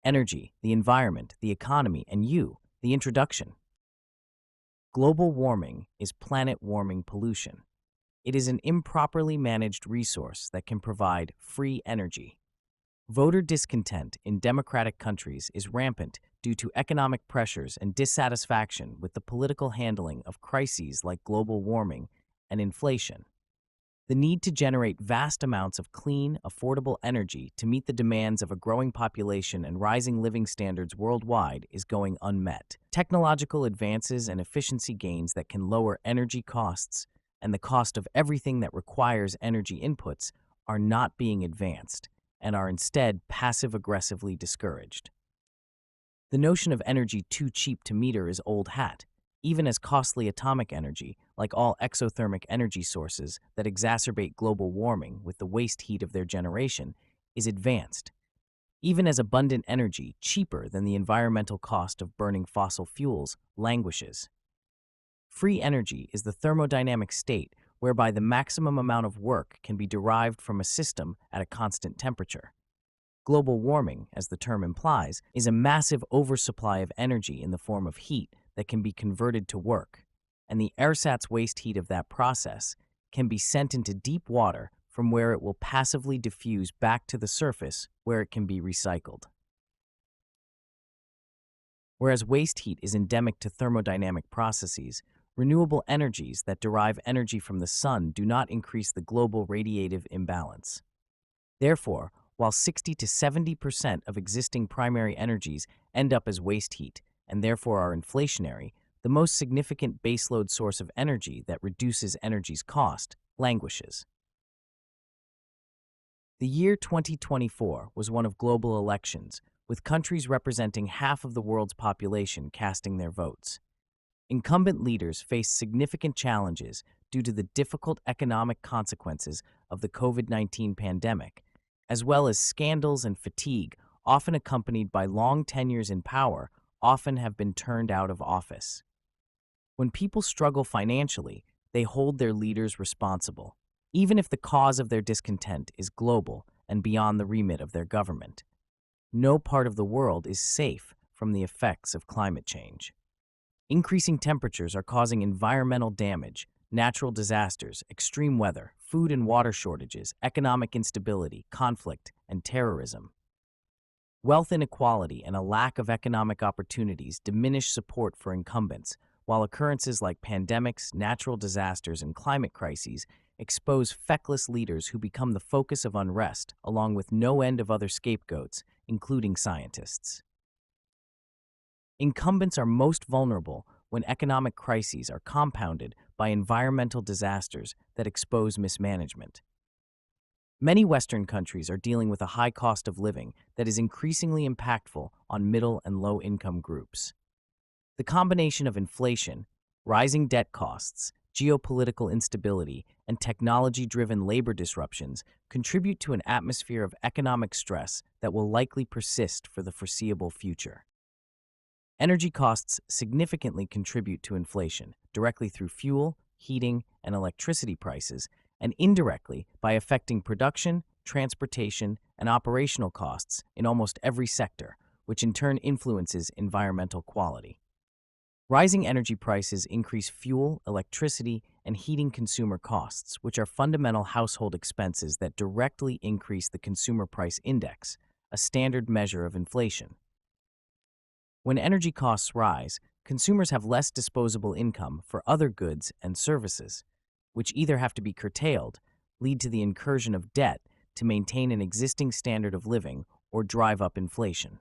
Energy, the environment, the economy, and you, the introduction. Global warming is planet-warming pollution. It is an improperly managed resource that can provide free energy. Voter discontent in democratic countries is rampant due to economic pressures and dissatisfaction with the political handling of crises like global warming and inflation. The need to generate vast amounts of clean, affordable energy to meet the demands of a growing population and rising living standards worldwide is going unmet. Technological advances and efficiency gains that can lower energy costs and the cost of everything that requires energy inputs are not being advanced and are instead passive-aggressively discouraged. The notion of energy too cheap to meter is old hat, even as costly atomic energy, like all exothermic energy sources that exacerbate global warming with the waste heat of their generation, is advanced. Even as abundant energy, cheaper than the environmental cost of burning fossil fuels, languishes. Free energy is the thermodynamic state whereby the maximum amount of work can be derived from a system at a constant temperature. Global warming, as the term implies, is a massive oversupply of energy in the form of heat that can be converted to work, and the ersatz waste heat of that process can be sent into deep water from where it will passively diffuse back to the surface where it can be recycled. Whereas waste heat is endemic to thermodynamic processes, renewable energies that derive energy from the sun do not increase the global radiative imbalance. Therefore, while 60 to 70% of existing primary energies end up as waste heat and therefore are inflationary, the most significant baseload source of energy that reduces energy's cost languishes. The year 2024 was one of global elections, with countries representing half of the world's population casting their votes. Incumbent leaders faced significant challenges due to the difficult economic consequences of the COVID-19 pandemic, as well as scandals and fatigue, often accompanied by long tenures in power, often have been turned out of office. When people struggle financially, they hold their leaders responsible, even if the cause of their discontent is global and beyond the remit of their government. No part of the world is safe from the effects of climate change. Increasing temperatures are causing environmental damage, natural disasters, extreme weather, food and water shortages, economic instability, conflict, and terrorism. Wealth inequality and a lack of economic opportunities diminish support for incumbents, while occurrences like pandemics, natural disasters, and climate crises expose feckless leaders who become the focus of unrest, along with no end of other scapegoats, including scientists. Incumbents are most vulnerable when economic crises are compounded by environmental disasters that expose mismanagement. Many Western countries are dealing with a high cost of living that is increasingly impactful on middle and low-income groups. The combination of inflation, rising debt costs, geopolitical instability, and technology-driven labor disruptions contribute to an atmosphere of economic stress that will likely persist for the foreseeable future. Energy costs significantly contribute to inflation, directly through fuel, heating, and electricity prices, and indirectly by affecting production, transportation, and operational costs in almost every sector, which in turn influences environmental quality. Rising energy prices increase fuel, electricity, and heating consumer costs, which are fundamental household expenses that directly increase the Consumer Price Index, a standard measure of inflation. When energy costs rise, consumers have less disposable income for other goods and services, which either have to be curtailed, lead to the incursion of debt to maintain an existing standard of living, or drive up inflation.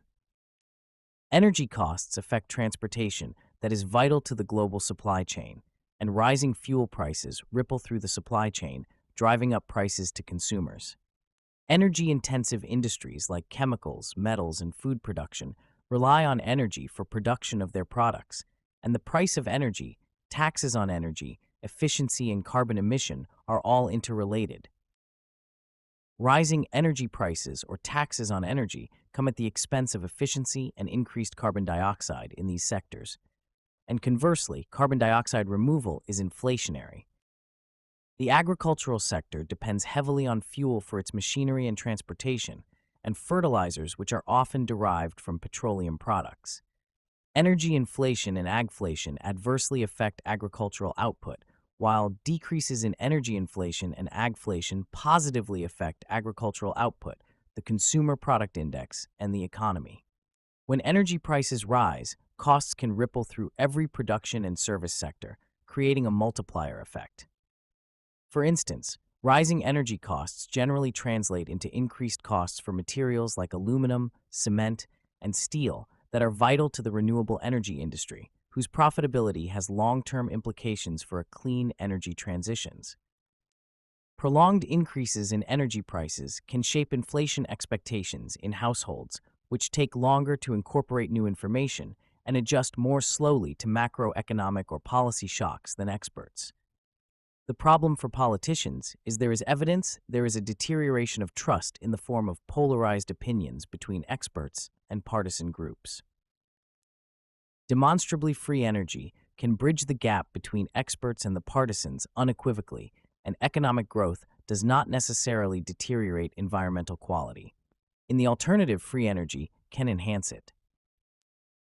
Energy costs affect transportation that is vital to the global supply chain, and rising fuel prices ripple through the supply chain, driving up prices to consumers. Energy-intensive industries like chemicals, metals, and food production rely on energy for production of their products, and the price of energy, taxes on energy, efficiency, and carbon emission are all interrelated. Rising energy prices or taxes on energy come at the expense of efficiency and increased carbon dioxide in these sectors. And conversely, carbon dioxide removal is inflationary. The agricultural sector depends heavily on fuel for its machinery and transportation, and fertilizers, which are often derived from petroleum products. Energy inflation and agflation adversely affect agricultural output, while decreases in energy inflation and agflation positively affect agricultural output, the consumer product index, and the economy. When energy prices rise, costs can ripple through every production and service sector, creating a multiplier effect. For instance, rising energy costs generally translate into increased costs for materials like aluminum, cement, and steel that are vital to the renewable energy industry, whose profitability has long-term implications for a clean energy transitions. Prolonged increases in energy prices can shape inflation expectations in households, which take longer to incorporate new information and adjust more slowly to macroeconomic or policy shocks than experts. The problem for politicians is there is evidence there is a deterioration of trust in the form of polarized opinions between experts and partisan groups. Demonstrably free energy can bridge the gap between experts and the partisans unequivocally, and economic growth does not necessarily deteriorate environmental quality. In the alternative, free energy can enhance it.